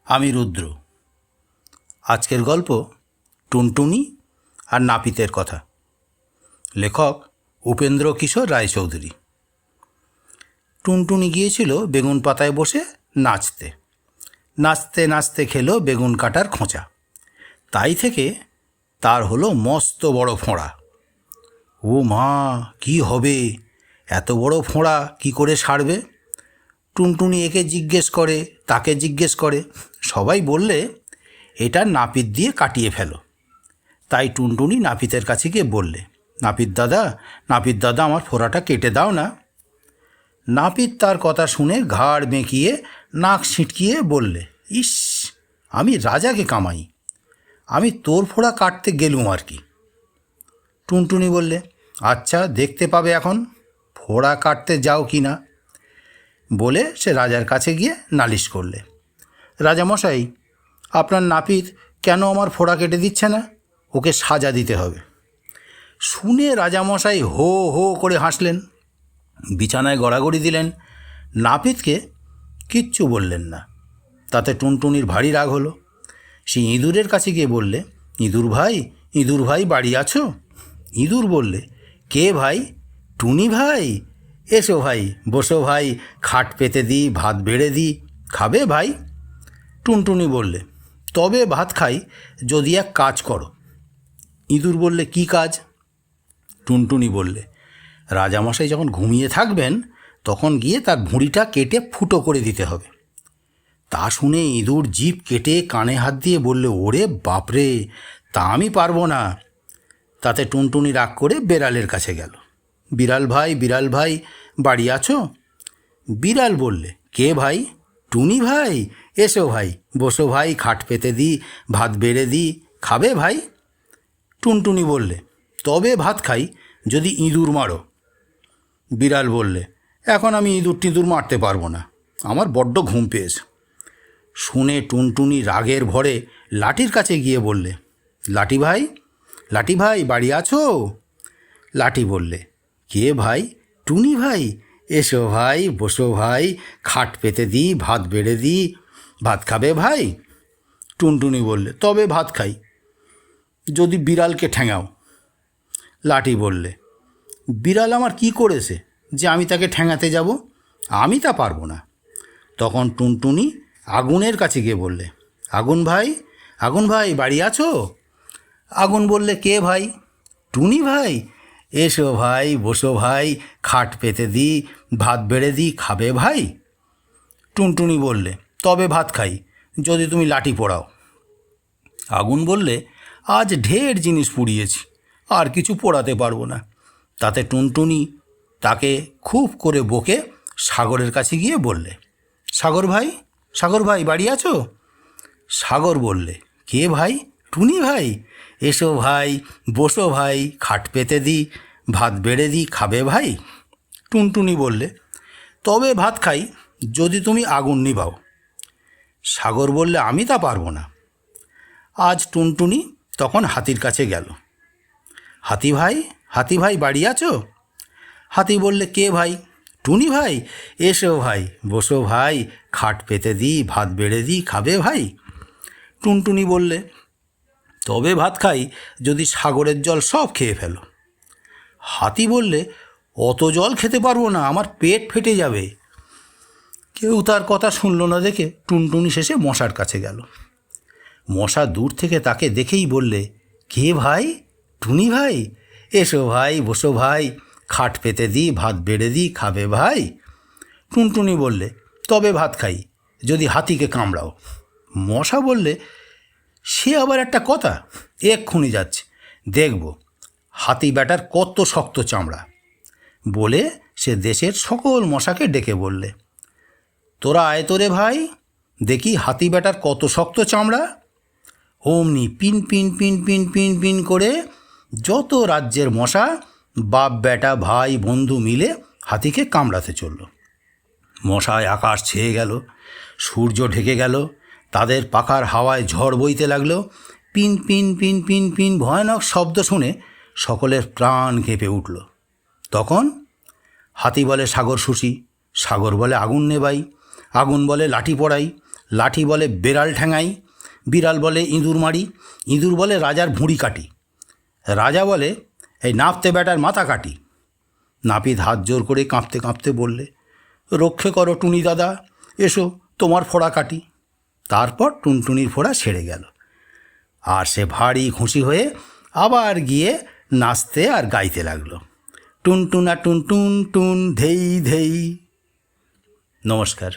আমি রুদ্র। আজকের গল্প টুনটুনি আর নাপিতের কথা। লেখক উপেন্দ্র কিশোর রায়চৌধুরী। টুনটুনি গিয়েছিল বেগুন পাতায় বসে নাচতে নাচতে নাচতে খেলো বেগুন কাটার খোঁচা। তাই থেকে তার হলো মস্ত বড় ফোঁড়া। ও মা, কি হবে, এত বড় ফোঁড়া কি করে সারবে? টুনটুনি একে জিজ্ঞেস করে, তাকে জিজ্ঞেস করে। সবাই বললে এটা নাপিত দিয়ে কাটিয়ে ফেলো। তাই টুনটুনি নাপিতের কাছে গিয়ে বললে, নাপিত দাদা আমার ফোঁড়াটা কেটে দাও না। নাপিত তার কথা শুনে ঘাড় বেঁকিয়ে নাক ছিটকিয়ে বললে, ইস, আমি রাজাকে কামাই, আমি তোর ফোঁড়া কাটতে গেলুম আর কি। টুনটুনি বললে, আচ্ছা, দেখতে পাবে এখন ফোঁড়া কাটতে যাও কি না। বলে সে রাজার কাছে গিয়ে নালিশ করলে, রাজামশাই, আপনার নাপিত কেন আমার ফোঁড়া কেটে দিচ্ছে না? ওকে সাজা দিতে হবে। শুনে রাজামশাই হো হো করে হাসলেন, বিছানায় গড়াগড়ি দিলেন, নাপিতকে কিচ্ছু বললেন না। তাতে টুনটুনির ভারী রাগ হলো। সে ইঁদুরের কাছে গিয়ে বললে, ইঁদুর ভাই বাড়ি আছো? ইঁদুর বললে, কে ভাই? টুনি ভাই, এসো ভাই, বসো ভাই, খাট পেতে দিই, ভাত বেড়ে দিই, খাবে ভাই? টুনটুনি বললে, তবে ভাত খাই যদি এক কাজ করো। ইঁদুর বললে, কি কাজ? টুনটুনি বললে, রাজামশাই যখন ঘুমিয়ে থাকবেন তখন গিয়ে তার ভুঁড়িটা কেটে ফুটো করে দিতে হবে। তা শুনে ইঁদুর জিভ কেটে কানে হাত দিয়ে বললে, ওরে বাপরে, তা আমি পারবো না। তাতে টুনটুনি রাগ করে বেড়ালের কাছে গেল। বিড়াল ভাই বাড়ি আছো? বিড়াল বললে, কে ভাই? টুনি ভাই, এসো ভাই, বসো ভাই, খাট পেতে দিই, ভাত বেড়ে দিই, খাবে ভাই? টুনটুনি বললে, তবে ভাত খাই যদি ইঁদুর মারো। বিড়াল বললে, এখন আমি ইঁদুর মারতে পারবো না, আমার বড্ড ঘুম পেয়েছে। শুনে টুনটুনি রাগের ভরে লাঠির কাছে গিয়ে বললে, লাঠি ভাই বাড়ি আছো? লাঠি বললে, কে ভাই? টুনি ভাই, এসো ভাই, বসো ভাই, খাট পেতে দিই, ভাত বেড়ে দিই, ভাত খাবে ভাই? টুনটুনি বললে, তবে ভাত খাই যদি বিড়ালকে ঠ্যাঙাও। লাঠি বললে, বিড়াল আমার কি করেছে যে আমি তাকে ঠ্যাঙাতে যাব? আমি তা পারবো না। তখন টুনটুনি আগুনের কাছে গিয়ে বললে, আগুন ভাই বাড়ি আছো? আগুন বললে, কে ভাই? টুনি ভাই, এসো ভাই, বসো ভাই, খাট পেতে দিই, ভাত বেড়ে দিই, খাবে ভাই? টুনটুনি বললে, তবে ভাত খাই যদি তুমি লাঠি পোড়াও। আগুন বললে, আজ ঢের জিনিস পুড়িয়েছি, আর কিছু পোড়াতে পারবো না। তাতে টুনটুনি তাকে খুব করে বকে সাগরের কাছে গিয়ে বললে, সাগর ভাই বাড়ি আছো? সাগর বললে, কে ভাই? টুনি ভাই, এসো ভাই, বসো ভাই, খাট পেতে দিই, ভাত বেড়ে দিই, খাবে ভাই? টুনটুনি বললে, তবে ভাত খাই যদি তুমি আগুন নিভাও। সাগর বললে, আমি তা পারবো না। আজ টুনটুনি তখন হাতির কাছে গেল। হাতি ভাই বাড়ি আছো? হাতি বললে, কে ভাই? টুনি ভাই, এসো ভাই, বসো ভাই, খাট পেতে দিই, ভাত বেড়ে দিই, খাবে ভাই? টুনটুনি বললে, তবে ভাত খাই যদি সাগরের জল সব খেয়ে ফেলো। হাতি বললে, অত জল খেতে পারবো না, আমার পেট ফেটে যাবে। কেউ তার কথা শুনল না দেখে টুনটুনি শেষে মশার কাছে গেল। মশা দূর থেকে তাকে দেখেই বললে, কে ভাই? টুনি ভাই, এসো ভাই, বসো ভাই, খাট পেতে দিই, ভাত বেড়ে দিই, খাবে ভাই? টুনটুনি বললে, তবে ভাত খাই যদি হাতিকে কামড়াও। মশা বললে, সে আবার একটা কথা, এক্ষুনি যাচ্ছে, দেখব হাতি ব্যাটার কত শক্ত চামড়া। বলে সে দেশের সকল মশাকে ডেকে বললে, তোরা আয় তোরে ভাই, দেখি হাতি ব্যাটার কত শক্ত চামড়া। অমনি pin pin pin pin pin pin করে যত রাজ্যের মশা বাপ বেটা ভাই বন্ধু মিলে হাতিকে কামড়াতে চলল। মশায় আকাশ ছেয়ে গেল, সূর্য ঢেকে গেল, তাদের পাখার হাওয়ায় ঝড় বইতে লাগলো। Pin pin pin pin pin ভয়ানক শব্দ শুনে সকলের প্রাণ কেঁপে উঠল। তখন হাতি বলে, সাগর শুষি, সাগর বলে, আগুন নেবাই, আগুন বলে, লাঠি পড়াই, লাঠি বলে বেড়াল ঠ্যাঙাই, বিড়াল বলে ইঁদুর মারি, ইঁদুর বলে রাজার ভুঁড়ি কাটি, রাজা বলে এই নাপতে বেটার মাথা কাটি। নাপিত হাত জোর করে কাঁপতে কাঁপতে বললে, রক্ষে করো টুনি দাদা, এসো তোমার ফোড়া কাটি। তারপর টুনটুনির ফোড়া ছেড়ে গেল, আর সে ভারী খুশি হয়ে আবার গিয়ে নাচতে আর গাইতে লাগলো, টুনটুনা টুন টুন টুন ধেই ধেই। নমস্কার।